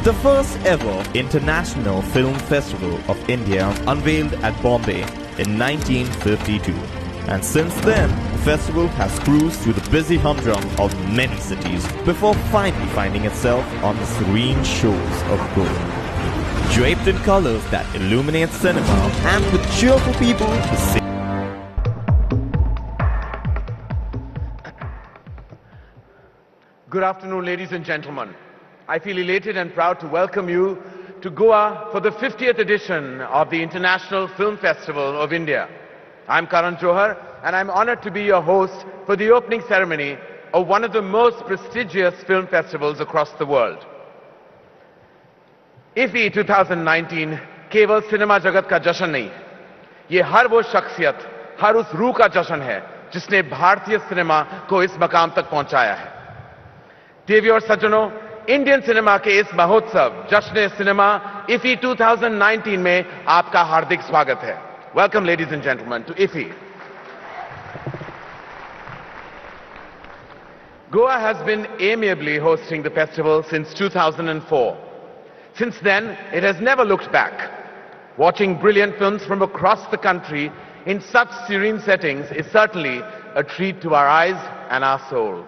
The first ever International Film Festival of India unveiled at Bombay in 1952. And since then, the festival has cruised through the busy humdrum of many cities before finally finding itself on the serene shores of Goa. Draped in colors that illuminate cinema and with cheerful people who sing. Good afternoon, ladies and gentlemen. I feel elated and proud to welcome you to Goa for the 50th edition of the International Film Festival of India. I'm Karan Johar, and I'm honored to be your host for the opening ceremony of one of the most prestigious film festivals across the world. IFFI 2019 केवल cinema जगत का जश्न नहीं, ये हर वो शख्सियत, हर उस रूह का जश्न है जिसने भारतीय सिनेमा को इस मकाम तक पहुंचाया है। देवियों और सज्जनों, इंडियन सिनेमा के इस महोत्सव जश्न सिनेमा IFFI 2019 में आपका हार्दिक स्वागत है। Welcome, ladies and gentlemen, to IFFI. Goa has been amiably hosting the festival since 2004. Since then, it has never looked back. Watching brilliant films from across the country in such serene settings is certainly a treat to our eyes and our soul.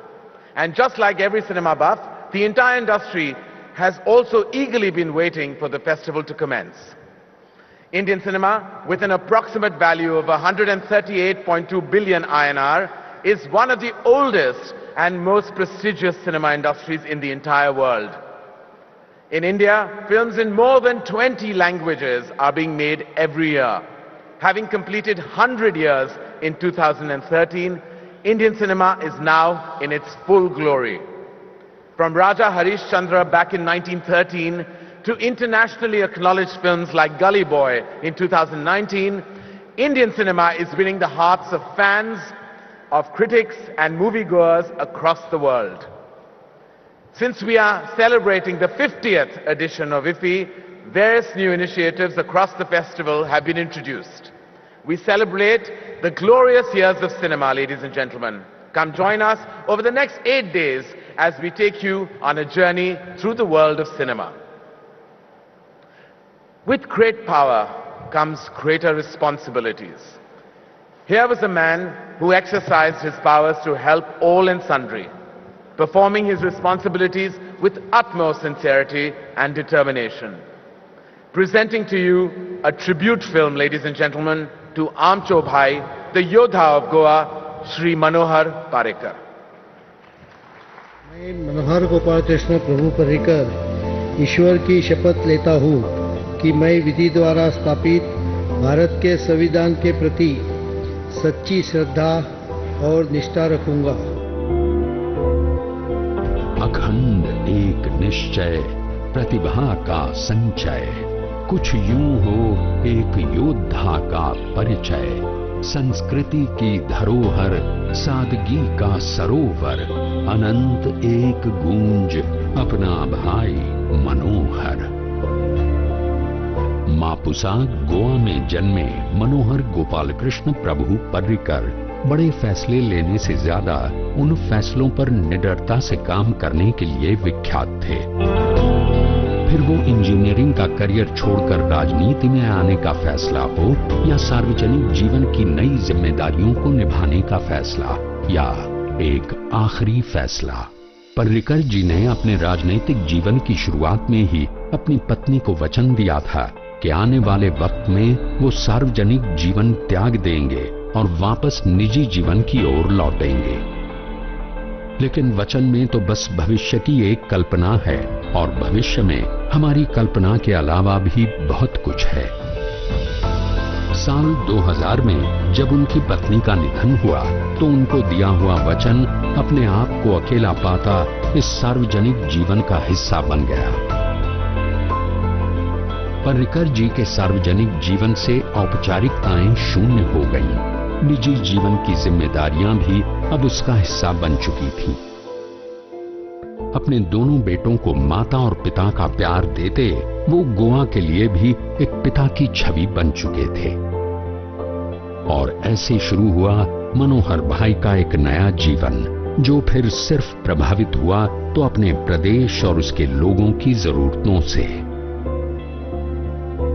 And just like every cinema buff, the entire industry has also eagerly been waiting for the festival to commence. Indian cinema, with an approximate value of 138.2 billion INR, is one of the oldest and most prestigious cinema industries in the entire world. In India, films in more than 20 languages are being made every year. Having completed 100 years in 2013, Indian cinema is now in its full glory. From Raja Harish Chandra back in 1913 to internationally acknowledged films like Gully Boy in 2019, Indian cinema is winning the hearts of fans, of critics and moviegoers across the world. Since we are celebrating the 50th edition of IFFI, various new initiatives across the festival have been introduced. We celebrate the glorious years of cinema, ladies and gentlemen. Come join us over the next 8 days as we take you on a journey through the world of cinema. With great power comes greater responsibilities. Here was a man who exercised his powers to help all and sundry, performing his responsibilities with utmost sincerity and determination. Presenting to you a tribute film, ladies and gentlemen, to Amcho Bhai, the Yodha of Goa, Shri Manohar Parrikar. मैं मनोहर गोपाल कृष्ण प्रभु पर्रिकर ईश्वर की शपथ लेता हूँ कि मैं विधि द्वारा स्थापित भारत के संविधान के प्रति सच्ची श्रद्धा और निष्ठा रखूंगा। अखंड एक निश्चय, प्रतिभा का संचय, कुछ यूं हो एक योद्धा का परिचय, संस्कृति की धरोहर, सादगी का सरोवर, अनंत एक गूंज, अपना भाई मनोहर। मापुसा गोवा में जन्मे मनोहर गोपाल कृष्ण प्रभु पर्रिकर बड़े फैसले लेने से ज्यादा उन फैसलों पर निडरता से काम करने के लिए विख्यात थे। फिर वो इंजीनियरिंग का करियर छोड़कर राजनीति में आने का फैसला हो या सार्वजनिक जीवन की नई जिम्मेदारियों को निभाने का फैसला या एक आखिरी फैसला, पर्रिकर जी ने अपने राजनीतिक जीवन की शुरुआत में ही अपनी पत्नी को वचन दिया था कि आने वाले वक्त में वो सार्वजनिक जीवन त्याग देंगे और वापस निजी जीवन की ओर लौटेंगे। लेकिन वचन में तो बस भविष्य की एक कल्पना है और भविष्य में हमारी कल्पना के अलावा भी बहुत कुछ है। साल 2000 में जब उनकी पत्नी का निधन हुआ तो उनको दिया हुआ वचन अपने आप को अकेला पाता इस सार्वजनिक जीवन का हिस्सा बन गया। पर्रिकर जी के सार्वजनिक जीवन से औपचारिकताएं शून्य हो गईं। निजी जीवन की जिम्मेदारियां भी अब उसका हिस्सा बन चुकी थीं। अपने दोनों बेटों को माता और पिता का प्यार देते वो गोवा के लिए भी एक पिता की छवि बन चुके थे। और ऐसे शुरू हुआ मनोहर भाई का एक नया जीवन, जो फिर सिर्फ प्रभावित हुआ तो अपने प्रदेश और उसके लोगों की जरूरतों से।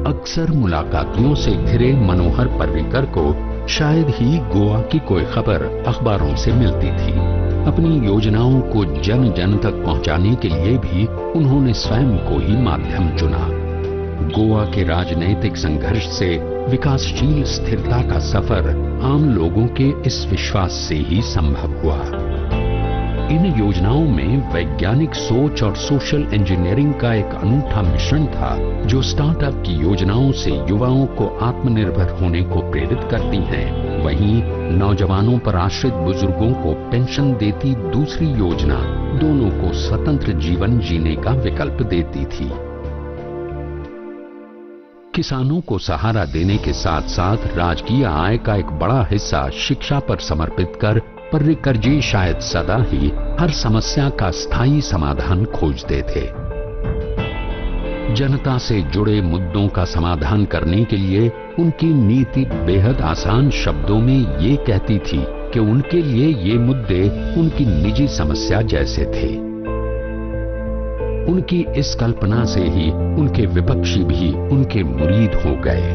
अक्सर मुलाकातियों से घिरे मनोहर पर्रिकर को शायद ही गोवा की कोई खबर अखबारों से मिलती थी। अपनी योजनाओं को जन जन तक पहुंचाने के लिए भी उन्होंने स्वयं को ही माध्यम चुना। गोवा के राजनैतिक संघर्ष से विकासशील स्थिरता का सफर आम लोगों के इस विश्वास से ही संभव हुआ। इन योजनाओं में वैज्ञानिक सोच और सोशल इंजीनियरिंग का एक अनूठा मिश्रण था, जो स्टार्टअप की योजनाओं से युवाओं को आत्मनिर्भर होने को प्रेरित करती हैं। वहीं नौजवानों पर आश्रित बुजुर्गों को पेंशन देती दूसरी योजना दोनों को स्वतंत्र जीवन जीने का विकल्प देती थी। किसानों को सहारा देने के साथ साथ राजकीय आय का एक बड़ा हिस्सा शिक्षा पर समर्पित कर पर्रिकर जी शायद सदा ही हर समस्या का स्थायी समाधान खोजते थे। जनता से जुड़े मुद्दों का समाधान करने के लिए उनकी नीति बेहद आसान शब्दों में ये कहती थी कि उनके लिए ये मुद्दे उनकी निजी समस्या जैसे थे। उनकी इस कल्पना से ही उनके विपक्षी भी उनके मुरीद हो गए।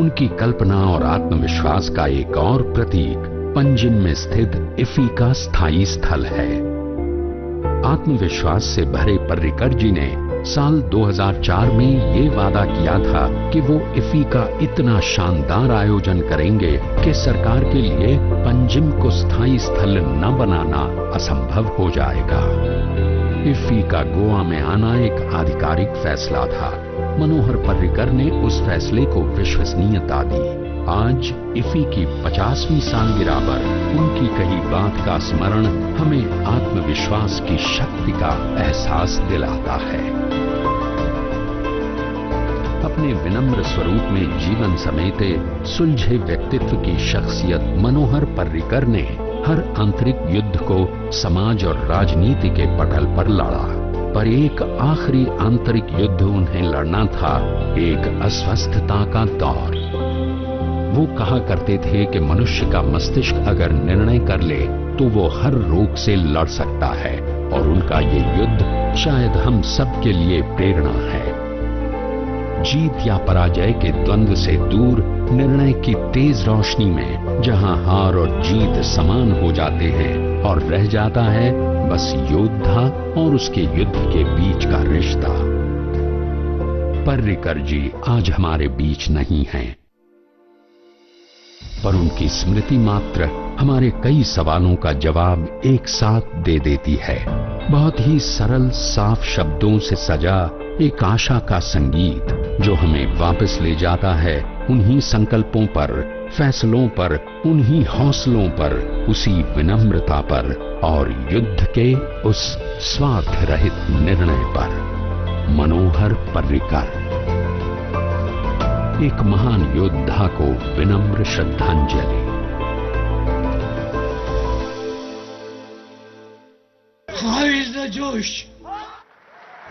उनकी कल्पना और आत्मविश्वास का एक और प्रतीक पंजिम में स्थित इफी का स्थायी स्थल है। आत्मविश्वास से भरे पर्रिकर जी ने साल 2004 में ये वादा किया था कि वो इफी का इतना शानदार आयोजन करेंगे कि सरकार के लिए पंजिम को स्थायी स्थल न बनाना असंभव हो जाएगा। इफी का गोवा में आना एक आधिकारिक फैसला था। मनोहर पर्रिकर ने उस फैसले को विश्वसनीयता दी। आज इफी की 50वीं सालगिरह पर उनकी कही बात का स्मरण हमें आत्मविश्वास की शक्ति का एहसास दिलाता है। अपने विनम्र स्वरूप में जीवन समेटे सुलझे व्यक्तित्व की शख्सियत मनोहर पर्रिकर ने हर आंतरिक युद्ध को समाज और राजनीति के पटल पर लड़ा, पर एक आखिरी आंतरिक युद्ध उन्हें लड़ना था, एक अस्वस्थता का दौर। वो कहा करते थे कि मनुष्य का मस्तिष्क अगर निर्णय कर ले तो वो हर रोग से लड़ सकता है, और उनका ये युद्ध शायद हम सब के लिए प्रेरणा है। जीत या पराजय के द्वंद्व से दूर निर्णय की तेज रोशनी में जहां हार और जीत समान हो जाते हैं और रह जाता है बस योद्धा और उसके युद्ध के बीच का रिश्ता। पर्रिकर जी आज हमारे बीच नहीं हैं, पर उनकी स्मृति मात्र हमारे कई सवालों का जवाब एक साथ दे देती है। बहुत ही सरल साफ शब्दों से सजा एक आशा का संगीत जो हमें वापस ले जाता है उन्हीं संकल्पों पर, फैसलों पर, उन्हीं हौसलों पर, उसी विनम्रता पर और युद्ध के उस स्वार्थ रहित निर्णय पर। मनोहर पर्रिकर, एक महान योद्धा को विनम्र श्रद्धांजलि। How is the Josh?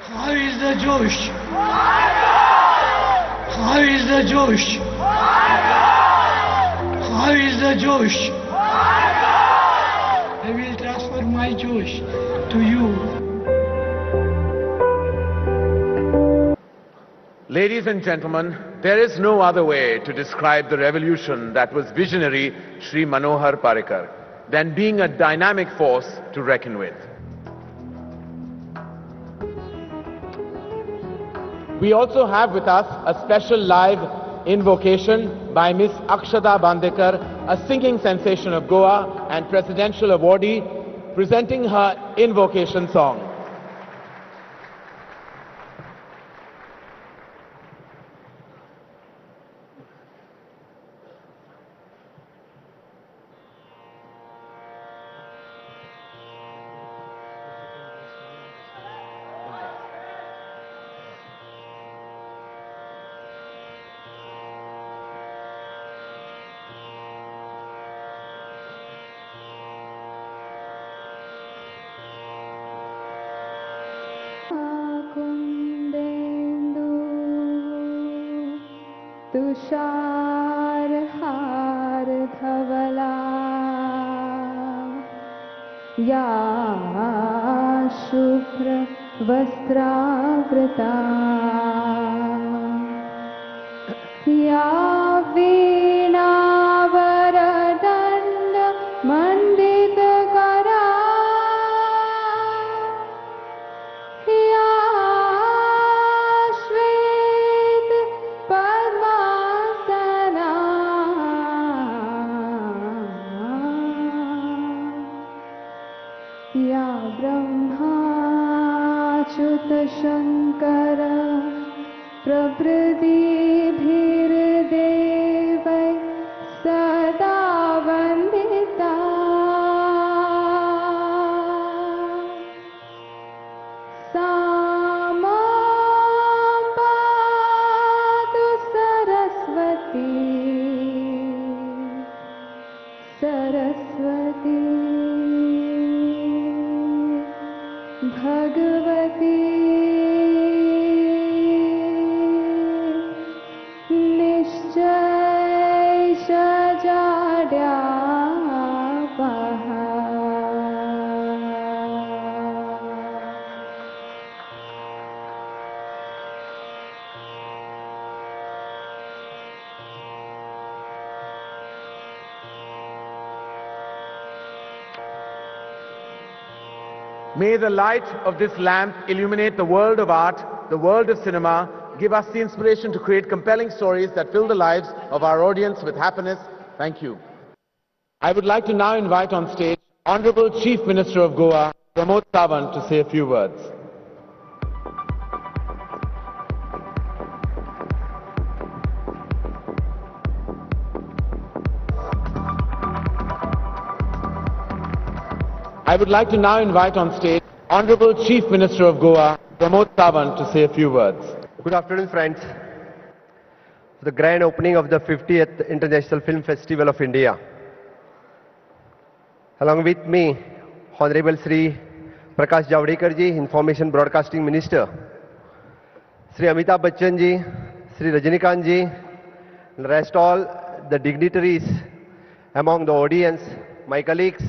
How is the Josh? How is the Josh? How is the Josh? I will transfer my Josh to you. Ladies and gentlemen, there is no other way to describe the revolution that was visionary Shri Manohar Parrikar than being a dynamic force to reckon with. We also have with us a special live invocation by Miss Akshata Bandekar, a singing sensation of Goa and presidential awardee, presenting her invocation song. Tushar हार धवला या शुभ्रवस्त्रावृता या वीणावरदण्डमण्डितकरा या श्वेतपद्मासना या ब्रह्माच्युतशङ्कर प्रभृतिभिर्देवै सदा वन्दिता सा मां पातु सरस्वती सरस्वती भगवती निश्चय सजाड्यापः May the light of this lamp illuminate the world of art, the world of cinema, give us the inspiration to create compelling stories that fill the lives of our audience with happiness. Thank you. I would like to now invite on stage Honorable Chief Minister of Goa, Pramod Sawant, to say a few words. I would like to now invite on stage Honorable Chief Minister of Goa, Pramod Sawant, to say a few words. Good afternoon, friends. The grand opening of the 50th International Film Festival of India. Along with me, Honorable Sri Prakash Javadekar ji, Information Broadcasting Minister, Sri Amitabh Bachchan ji, Sri Rajinikanth ji, and rest all the dignitaries among the audience, my colleagues,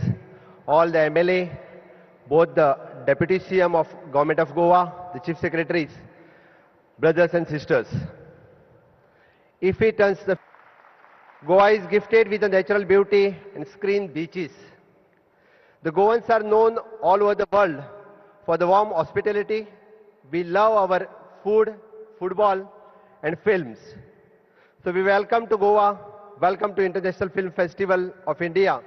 all the MLA, both the Deputy CM of Government of Goa, the Chief Secretaries, brothers and sisters. If it turns the Goa is gifted with a natural beauty and screen beaches. The Goans are known all over the world for the warm hospitality. We love our food, football and films. So we welcome to Goa, welcome to International Film Festival of India,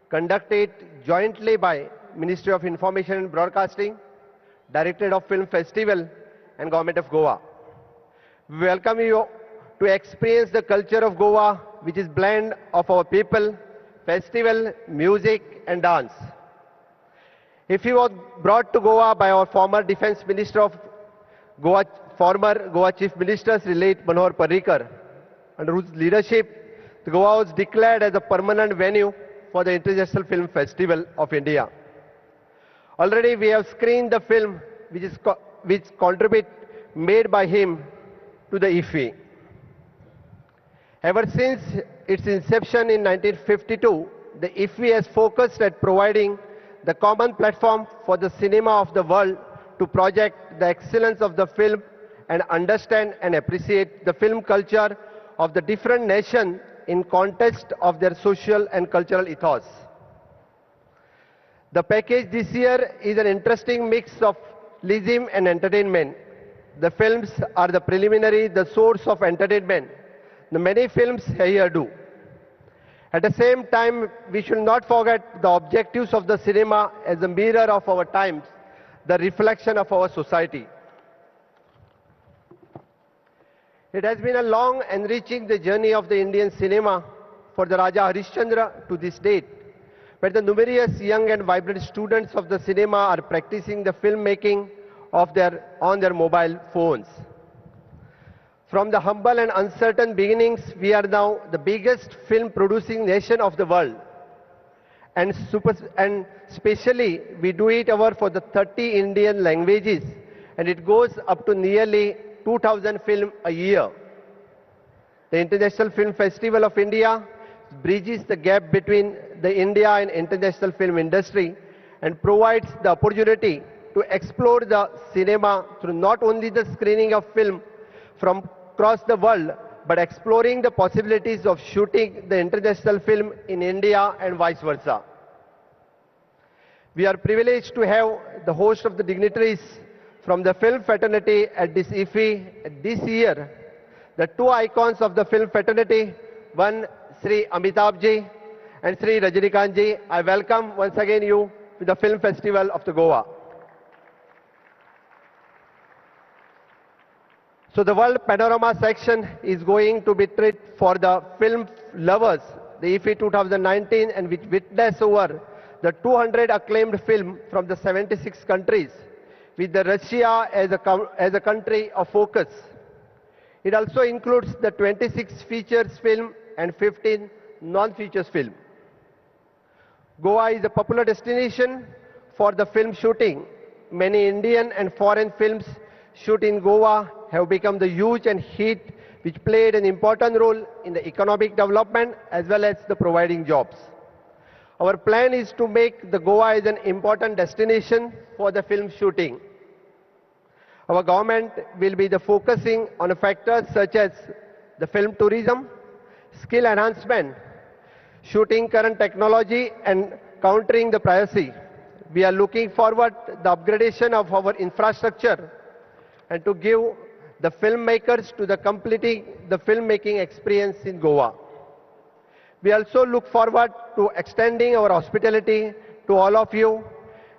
conducted jointly by Ministry of Information and Broadcasting, Directorate of Film Festival and Government of Goa. We welcome you to experience the culture of Goa, which is blend of our people, festival, music and dance. If you were brought to Goa by our former Defence Minister of Goa, former Goa Chief Minister, Sri late Manohar Parrikar, under whose leadership, the Goa was declared as a permanent venue for the International Film Festival of India. Already we have screened the film which contribute made by him to the IFFI. Ever since its inception in 1952, the IFFI has focused at providing the common platform for the cinema of the world to project the excellence of the film and understand and appreciate the film culture of the different nations in context of their social and cultural ethos. The package this year is an interesting mix of tourism and entertainment. The films are the preliminary, the source of entertainment. The many films here do. At the same time, we should not forget the objectives of the cinema as a mirror of our times, the reflection of our society. It has been a long enriching the journey of the Indian cinema for the Raja Harishchandra to this date, where the numerous young and vibrant students of the cinema are practicing the filmmaking on their mobile phones. From the humble and uncertain beginnings, we are now the biggest film producing nation of the world. And especially, we do it for the 30 Indian languages, and it goes up to nearly 2,000 films a year. The International Film Festival of India bridges the gap between the India and international film industry and provides the opportunity to explore the cinema through not only the screening of film from across the world, but exploring the possibilities of shooting the international film in India and vice versa. We are privileged to have the host of the dignitaries from the film fraternity at this IFFI this year, the two icons of the film fraternity, one Sri Amitabh ji and Sri Rajinikanth ji. I welcome once again you to the Film Festival of the Goa. So the World Panorama section is going to be treated for the film lovers, the IFFI 2019, and which witness over the 200 acclaimed film from the 76 countries, with the Russia as a country of focus. It also includes the 26 features film and 15 non-features film. Goa is a popular destination for the film shooting. Many Indian and foreign films shoot in Goa have become the huge and hit which played an important role in the economic development as well as the providing jobs. Our plan is to make the Goa as an important destination for the film shooting. Our government will be focusing on factors such as the film tourism, skill enhancement, shooting current technology and countering the piracy. We are looking forward to the upgradation of our infrastructure and to give the filmmakers to the completing the filmmaking experience in Goa. We also look forward to extending our hospitality to all of you,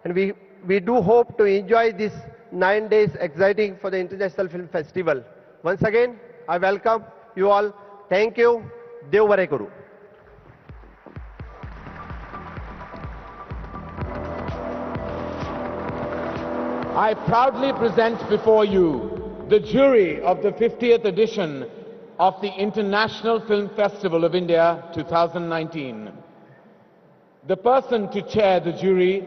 and we do hope to enjoy this 9 days exciting for the International Film Festival. Once again, I welcome you all. Thank you. Dev Varai Kuru. I proudly present before you the jury of the 50th edition of the International Film Festival of India 2019. The person to chair the jury,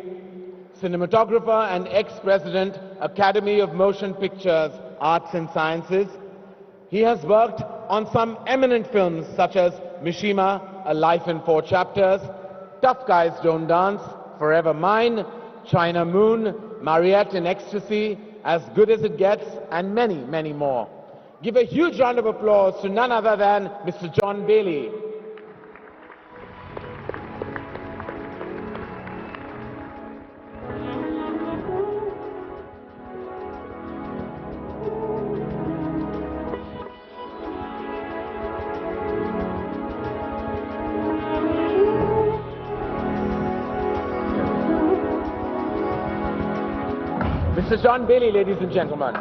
cinematographer and ex-president, Academy of Motion Pictures, Arts and Sciences. He has worked on some eminent films such as Mishima, A Life in 4 Chapters, Tough Guys Don't Dance, Forever Mine, China Moon, Mariette in Ecstasy, As Good as It Gets, and many, many more. Give a huge round of applause to none other than Mr. John Bailey. Mr. John Bailey, ladies and gentlemen.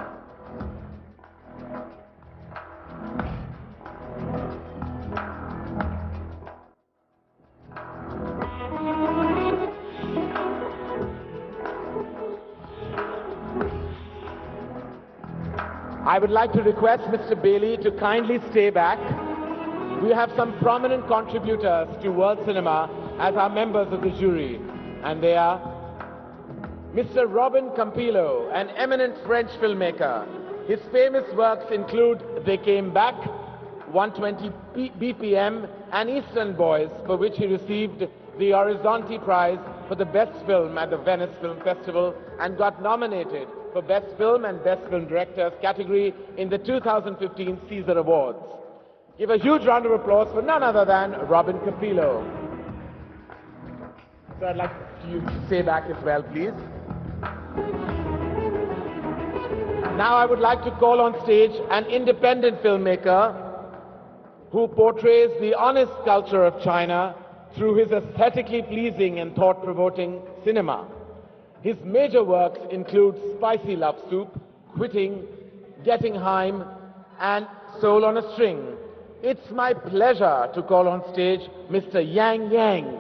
I would like to request Mr. Bailey to kindly stay back. We have some prominent contributors to world cinema as our members of the jury, and they are Mr. Robin Campillo, an eminent French filmmaker. His famous works include They Came Back, 120 BPM, and Eastern Boys, for which he received the Orizzonti Prize for the Best Film at the Venice Film Festival and got nominated for Best Film and Best Film Directors category in the 2015 Caesar Awards. Give a huge round of applause for none other than Robin Campillo. So I'd like you to stay back as well, please. Now I would like to call on stage an independent filmmaker who portrays the honest culture of China through his aesthetically pleasing and thought-provoking cinema. His major works include Spicy Love Soup, Quitting, Getting Heim, and Soul on a String. It's my pleasure to call on stage Mr. Yang Yang.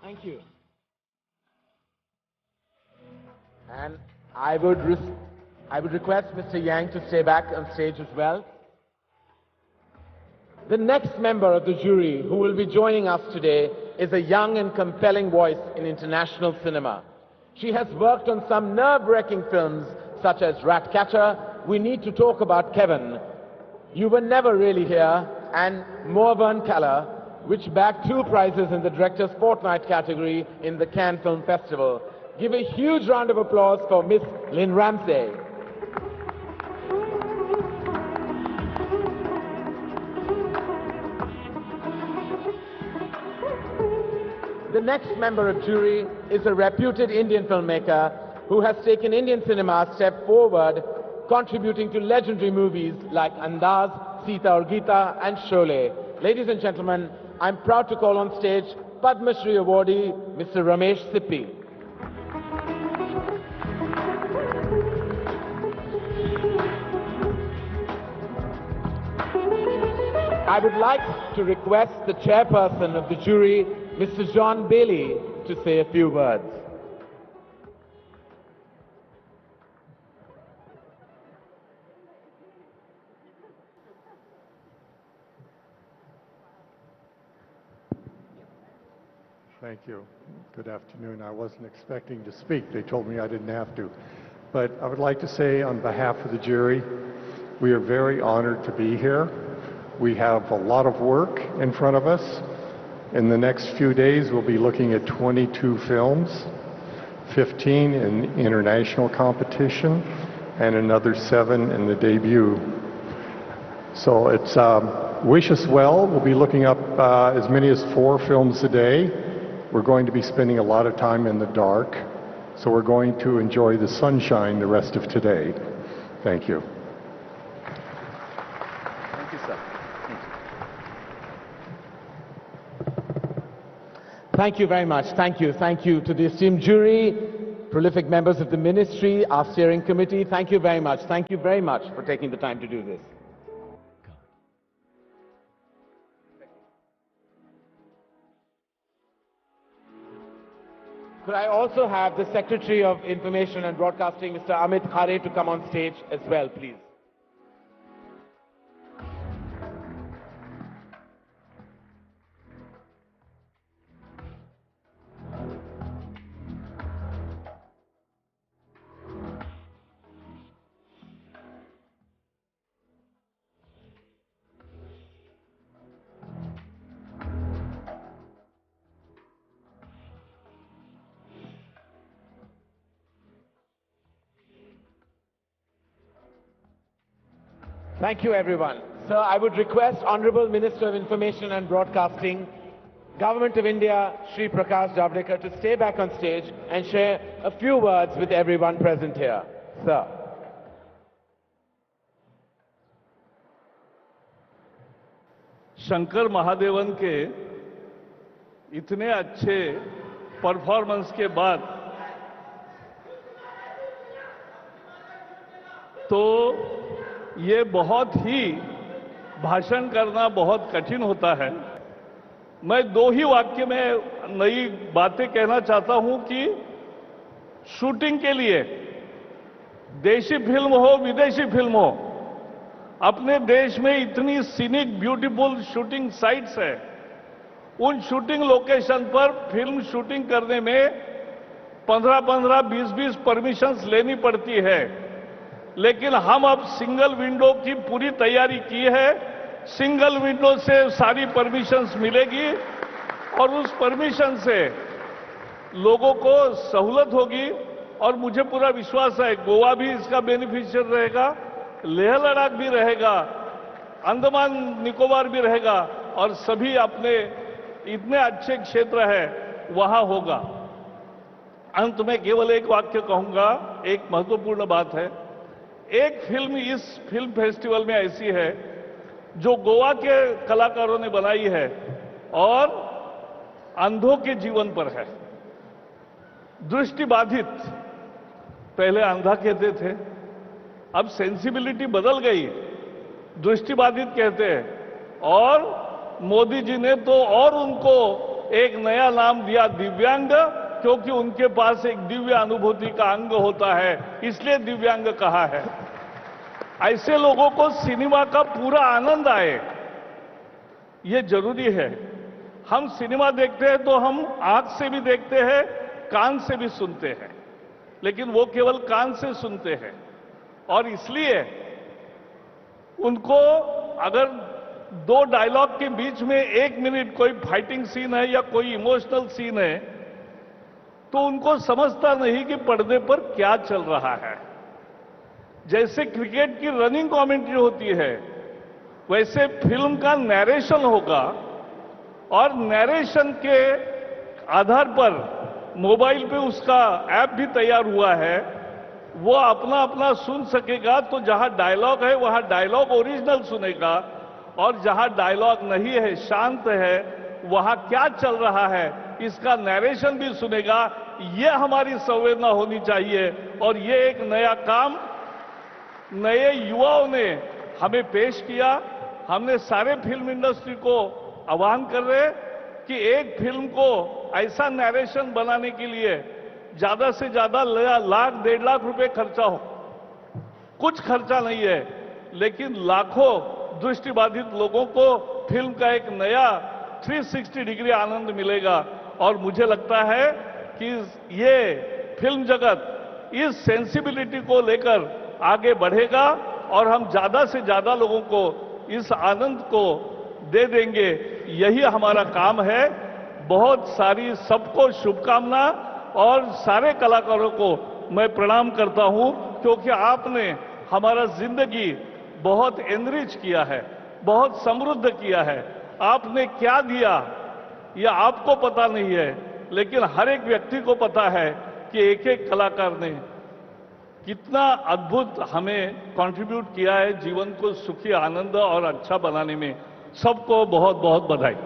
Thank you. And I would request Mr. Yang to stay back on stage as well. The next member of the jury who will be joining us today is a young and compelling voice in international cinema. She has worked on some nerve-wracking films such as Ratcatcher, We Need to Talk About Kevin, You Were Never Really Here, and Morvan Kala, which bagged 2 prizes in the Director's Fortnight category in the Cannes Film Festival. Give a huge round of applause for Miss Lynn Ramsey. The next member of jury is a reputed Indian filmmaker who has taken Indian cinema a step forward, contributing to legendary movies like Andaz, Sita Aur Geeta, and Sholay. Ladies and gentlemen, I'm proud to call on stage Padma Shri awardee Mr. Ramesh Sippi. I would like to request the chairperson of the jury, Mr. John Bailey, to say a few words. Thank you. Good afternoon. I wasn't expecting to speak. They told me I didn't have to. But I would like to say on behalf of the jury, we are very honored to be here. We have a lot of work in front of us. In the next few days, we'll be looking at 22 films, 15 in international competition, and another 7 in the debut. So it's wish us well. We'll be looking up as many as 4 films a day. We're going to be spending a lot of time in the dark, so we're going to enjoy the sunshine the rest of today. Thank you. Thank you, sir. Thank you very much. Thank you. Thank you to the esteemed jury, prolific members of the ministry, our steering committee. Thank you very much. Thank you very much for taking the time to do this. Could I also have the Secretary of Information and Broadcasting, Mr. Amit Khare, to come on stage as well, please? Thank you, everyone. Sir, I would request Honorable Minister of Information and Broadcasting, Government of India, Shri Prakash Javadekar, to stay back on stage and share a few words with everyone present here. Sir. Shankar Mahadevan के इतने अच्छे performance के बाद तो ये बहुत ही भाषण करना बहुत कठिन होता है। मैं 2 ही वाक्य में नई बातें कहना चाहता हूं कि शूटिंग के लिए देशी फिल्म हो विदेशी फिल्म हो, अपने देश में इतनी सीनिक ब्यूटीफुल शूटिंग साइट्स है, उन शूटिंग लोकेशन पर फिल्म शूटिंग करने में 15-15, 20-20 परमिशंस लेनी पड़ती है। लेकिन हम अब सिंगल विंडो की पूरी तैयारी की है। सिंगल विंडो से सारी परमिशंस मिलेगी और उस परमिशन से लोगों को सहूलत होगी और मुझे पूरा विश्वास है गोवा भी इसका बेनिफिशियर रहेगा, लेह लद्दाख भी रहेगा, अंडमान निकोबार भी रहेगा और सभी अपने इतने अच्छे क्षेत्र है वहां होगा। अंत में केवल एक वाक्य कहूंगा, एक महत्वपूर्ण बात है। एक फिल्म इस फिल्म फेस्टिवल में ऐसी है जो गोवा के कलाकारों ने बनाई है और अंधों के जीवन पर है। दृष्टिबाधित, पहले अंधा कहते थे, अब सेंसिबिलिटी बदल गई, दृष्टिबाधित कहते हैं। और मोदी जी ने तो और उनको एक नया नाम दिया, दिव्यांग, क्योंकि उनके पास एक दिव्य अनुभूति का अंग होता है, इसलिए दिव्यांग कहा है। ऐसे लोगों को सिनेमा का पूरा आनंद आए, ये जरूरी है। हम सिनेमा देखते हैं तो हम आंख से भी देखते हैं, कान से भी सुनते हैं, लेकिन वो केवल कान से सुनते हैं और इसलिए उनको अगर दो डायलॉग के बीच में 1 मिनट कोई फाइटिंग सीन है या कोई इमोशनल सीन है, तो उनको समझता नहीं कि पर्दे पर क्या चल रहा है। जैसे क्रिकेट की रनिंग कमेंट्री होती है, वैसे फिल्म का नैरेशन होगा और नैरेशन के आधार पर मोबाइल पे उसका ऐप भी तैयार हुआ है, वो अपना अपना सुन सकेगा। तो जहां डायलॉग है वहां डायलॉग ओरिजिनल सुनेगा, और जहां डायलॉग नहीं है, शांत है, वहां क्या चल रहा है इसका नैरेशन भी सुनेगा। ये हमारी संवेदना होनी चाहिए, और ये एक नया काम नए युवाओं ने हमें पेश किया। हमने सारे फिल्म इंडस्ट्री को आह्वान कर रहे कि एक फिल्म को ऐसा नैरेशन बनाने के लिए ज्यादा से ज्यादा लाख 1.5 लाख रुपए खर्चा हो। कुछ खर्चा नहीं है, लेकिन लाखों दृष्टिबाधित लोगों को फिल्म का एक नया 360 डिग्री आनंद मिलेगा। और मुझे लगता है कि ये फिल्म जगत इस सेंसिबिलिटी को लेकर आगे बढ़ेगा, और हम ज्यादा से ज्यादा लोगों को इस आनंद को दे देंगे। यही हमारा काम है। बहुत सारी सबको शुभकामना, और सारे कलाकारों को मैं प्रणाम करता हूं, क्योंकि आपने हमारा जिंदगी बहुत एनरिच किया है, बहुत समृद्ध किया है। आपने क्या दिया यह आपको पता नहीं है, लेकिन हर एक व्यक्ति को पता है कि एक एक कलाकार ने कितना अद्भुत हमें कंट्रीब्यूट किया है जीवन को सुखी, आनंद और अच्छा बनाने में। सबको बहुत बहुत बधाई।